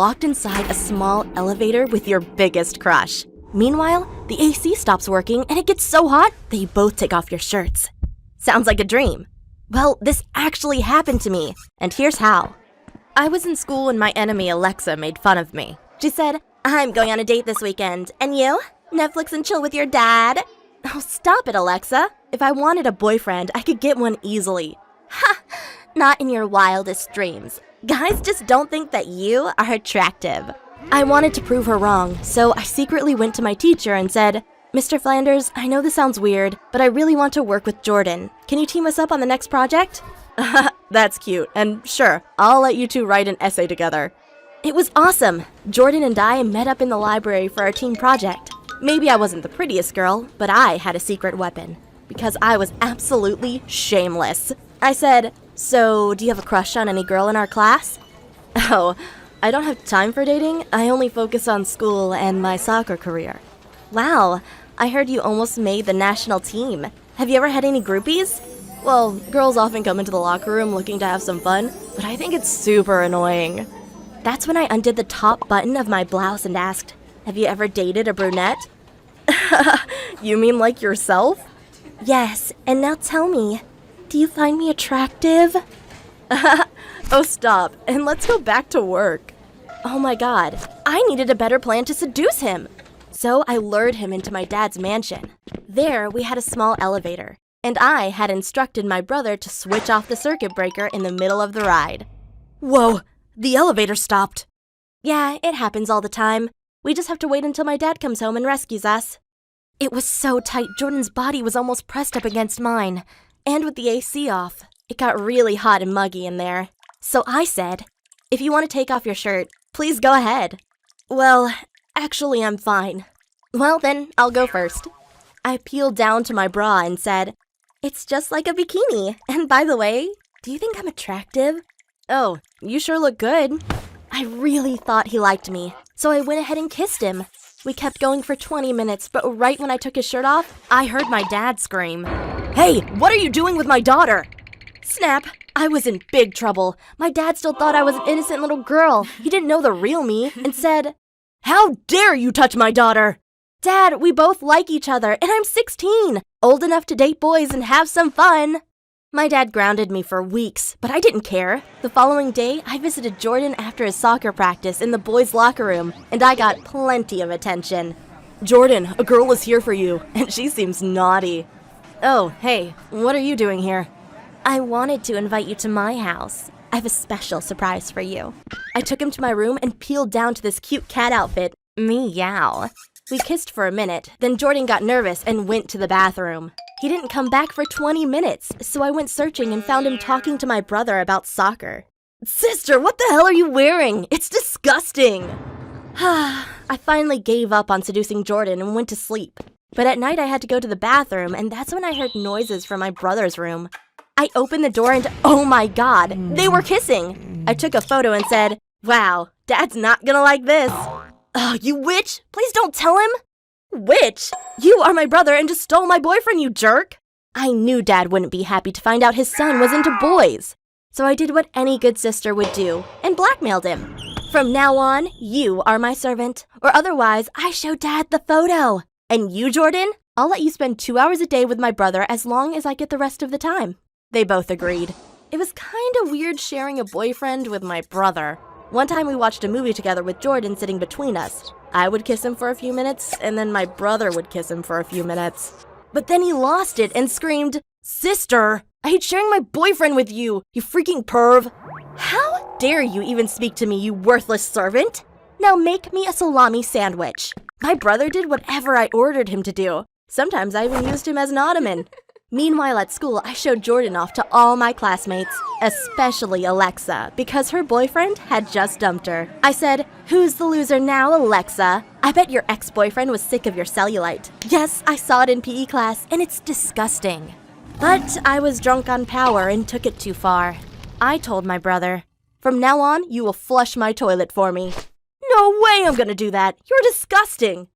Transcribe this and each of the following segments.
locked inside a small elevator with your biggest crush. Meanwhile, the AC stops working and it gets so hot that you both take off your shirts. Sounds like a dream. Well, this actually happened to me, and here's how. I was in school when my enemy Alexa made fun of me. She said, "I'm going on a date this weekend, and you? Netflix and chill with your dad?" Oh, stop it, Alexa. If I wanted a boyfriend, I could get one easily. Ha! Not in your wildest dreams. Guys just don't think that you are attractive. I wanted to prove her wrong, so I secretly went to my teacher and said, "Mr. Flanders, I know this sounds weird, but I really want to work with Jordan. Can you team us up on the next project?" That's cute, and sure, I'll let you two write an essay together. It was awesome. Jordan and I met up in the library for our team project. Maybe I wasn't the prettiest girl, but I had a secret weapon, because I was absolutely shameless. I said, "So, do you have a crush on any girl in our class?" "Oh, I don't have time for dating. I only focus on school and my soccer career." "Wow, I heard you almost made the national team. Have you ever had any groupies?" "Well, girls often come into the locker room looking to have some fun, but I think it's super annoying." That's when I undid the top button of my blouse and asked, "Have you ever dated a brunette?" "You mean like yourself?" "Yes, and now tell me, do you find me attractive?" Oh, stop, and let's go back to work. Oh my god, I needed a better plan to seduce him. So I lured him into my dad's mansion. There, we had a small elevator, and I had instructed my brother to switch off the circuit breaker in the middle of the ride. Whoa, the elevator stopped. Yeah, it happens all the time. We just have to wait until my dad comes home and rescues us. It was so tight, Jordan's body was almost pressed up against mine. And with the AC off, it got really hot and muggy in there. So I said, "If you want to take off your shirt, please go ahead." "Well, actually, I'm fine." "Well, then, I'll go first." I peeled down to my bra and said, "It's just like a bikini. And by the way, do you think I'm attractive?" "Oh, you sure look good." I really thought he liked me, so I went ahead and kissed him. We kept going for 20 minutes, but right when I took his shirt off, I heard my dad scream, "Hey, what are you doing with my daughter?" Snap! I was in big trouble. My dad still thought I was an innocent little girl. He didn't know the real me and said, "How dare you touch my daughter?" "Dad, we both like each other, and I'm 16, old enough to date boys and have some fun." My dad grounded me for weeks, but I didn't care. The following day, I visited Jordan after his soccer practice in the boys' locker room, and I got plenty of attention. "Jordan, a girl is here for you, and she seems naughty." "Oh, hey, what are you doing here?" "I wanted to invite you to my house. I have a special surprise for you." I took him to my room and peeled down to this cute cat outfit. Meow. We kissed for a minute, then Jordan got nervous and went to the bathroom. He didn't come back for 20 minutes, so I went searching and found him talking to my brother about soccer. "Sister, what the hell are you wearing? It's disgusting!" I finally gave up on seducing Jordan and went to sleep. But at night I had to go to the bathroom, and that's when I heard noises from my brother's room. I opened the door and oh my god, they were kissing! I took a photo and said, "Wow, Dad's not gonna like this." "Oh, you witch! Please don't tell him!" "Witch? You are my brother and just stole my boyfriend, you jerk!" I knew Dad wouldn't be happy to find out his son was into boys. So I did what any good sister would do and blackmailed him. "From now on, you are my servant, or otherwise I show Dad the photo. And you, Jordan, I'll let you spend 2 hours a day with my brother as long as I get the rest of the time." They both agreed. It was kind of weird sharing a boyfriend with my brother. One time we watched a movie together with Jordan sitting between us. I would kiss him for a few minutes, and then my brother would kiss him for a few minutes. But then he lost it and screamed, "Sister, I hate sharing my boyfriend with you, you freaking perv." "How dare you even speak to me, you worthless servant? Now make me a salami sandwich." My brother did whatever I ordered him to do. Sometimes I even used him as an ottoman. Meanwhile at school, I showed Jordan off to all my classmates, especially Alexa, because her boyfriend had just dumped her. I said, "Who's the loser now, Alexa? I bet your ex-boyfriend was sick of your cellulite." Yes, I saw it in PE class, and it's disgusting. But I was drunk on power and took it too far. I told my brother, "From now on, you will flush my toilet for me." "No way I'm gonna do that. You're disgusting."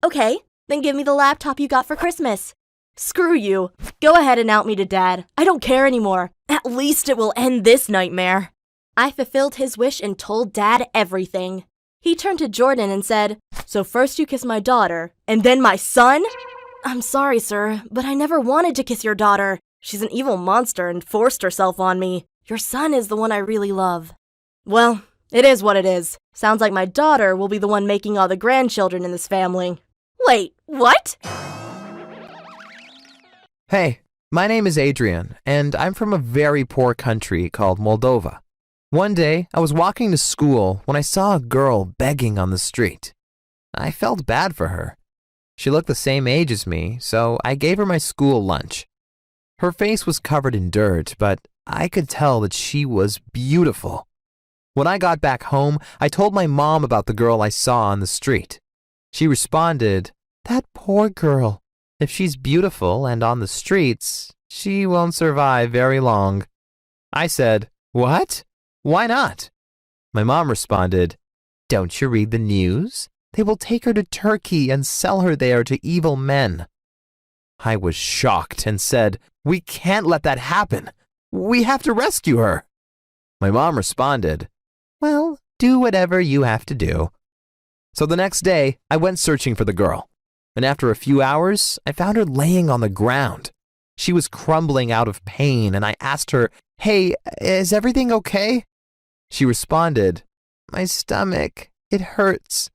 "Okay, then give me the laptop you got for Christmas." "Screw you. Go ahead and out me to Dad. I don't care anymore. At least it will end this nightmare." I fulfilled his wish and told Dad everything. He turned to Jordan and said, "So first you kiss my daughter, and then my son?" "I'm sorry, sir, but I never wanted to kiss your daughter. She's an evil monster and forced herself on me. Your son is the one I really love." "Well, it is what it is. Sounds like my daughter will be the one making all the grandchildren in this family." "Wait, what?" Hey, my name is Adrian, and I'm from a very poor country called Moldova. One day, I was walking to school when I saw a girl begging on the street. I felt bad for her. She looked the same age as me, so I gave her my school lunch. Her face was covered in dirt, but I could tell that she was beautiful. When I got back home, I told my mom about the girl I saw on the street. She responded, "That poor girl. If she's beautiful and on the streets, she won't survive very long." I said, "What? Why not?" My mom responded, "Don't you read the news? They will take her to Turkey and sell her there to evil men." I was shocked and said, "We can't let that happen. We have to rescue her." My mom responded, "Well, do whatever you have to do." So the next day, I went searching for the girl. And after a few hours, I found her laying on the ground. She was crumbling out of pain, and I asked her, "Hey, is everything okay?" She responded, "My stomach, it hurts."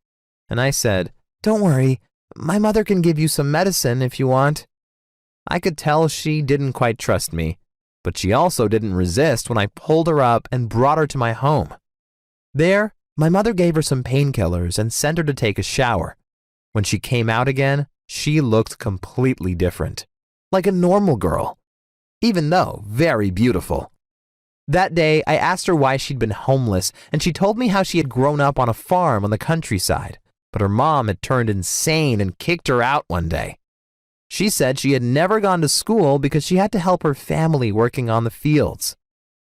And I said, "Don't worry, my mother can give you some medicine if you want." I could tell she didn't quite trust me, but she also didn't resist when I pulled her up and brought her to my home. There, my mother gave her some painkillers and sent her to take a shower. When she came out again, she looked completely different, like a normal girl, even though very beautiful. That day, I asked her why she'd been homeless, and she told me how she had grown up on a farm on the countryside, but her mom had turned insane and kicked her out one day. She said she had never gone to school because she had to help her family working on the fields.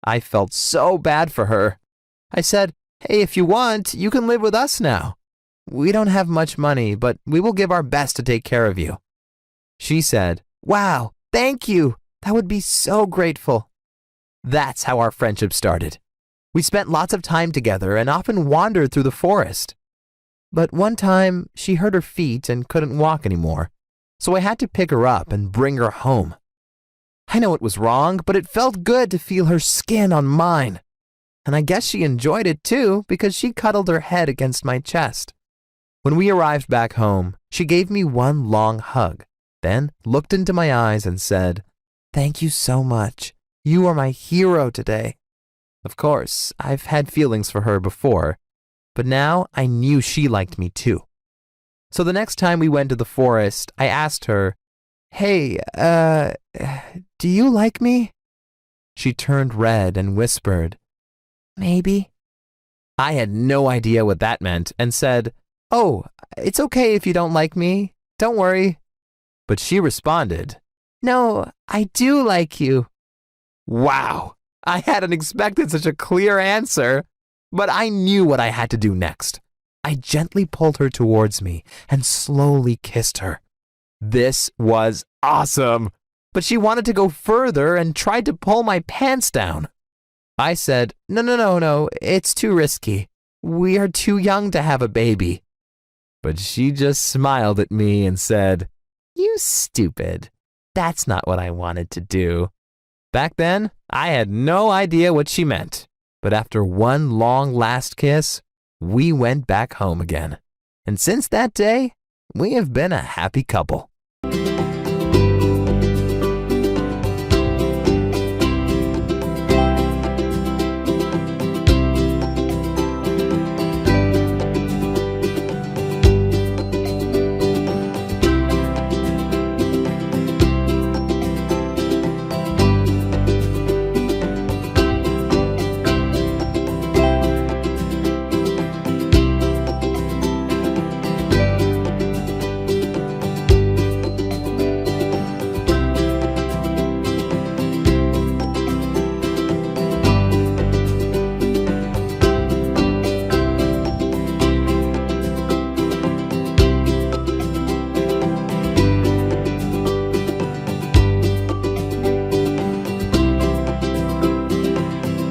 I felt so bad for her. I said, "Hey, if you want, you can live with us now. We don't have much money, but we will give our best to take care of you." She said, "Wow, thank you. That would be so grateful." That's how our friendship started. We spent lots of time together and often wandered through the forest. But one time, she hurt her feet and couldn't walk anymore, so I had to pick her up and bring her home. I know it was wrong, but it felt good to feel her skin on mine. And I guess she enjoyed it too because she cuddled her head against my chest. When we arrived back home, she gave me one long hug, then looked into my eyes and said, "Thank you so much. You are my hero today." Of course, I've had feelings for her before, but now I knew she liked me too. So the next time we went to the forest, I asked her, "Hey, do you like me?" She turned red and whispered, "Maybe." I had no idea what that meant and said, "Oh, it's okay if you don't like me. Don't worry." But she responded, "No, I do like you." Wow, I hadn't expected such a clear answer, but I knew what I had to do next. I gently pulled her towards me and slowly kissed her. This was awesome, but she wanted to go further and tried to pull my pants down. I said, No, it's too risky. We are too young to have a baby." But she just smiled at me and said, "You stupid. That's not what I wanted to do." Back then, I had no idea what she meant, but after one long last kiss, we went back home again. And since that day, we have been a happy couple.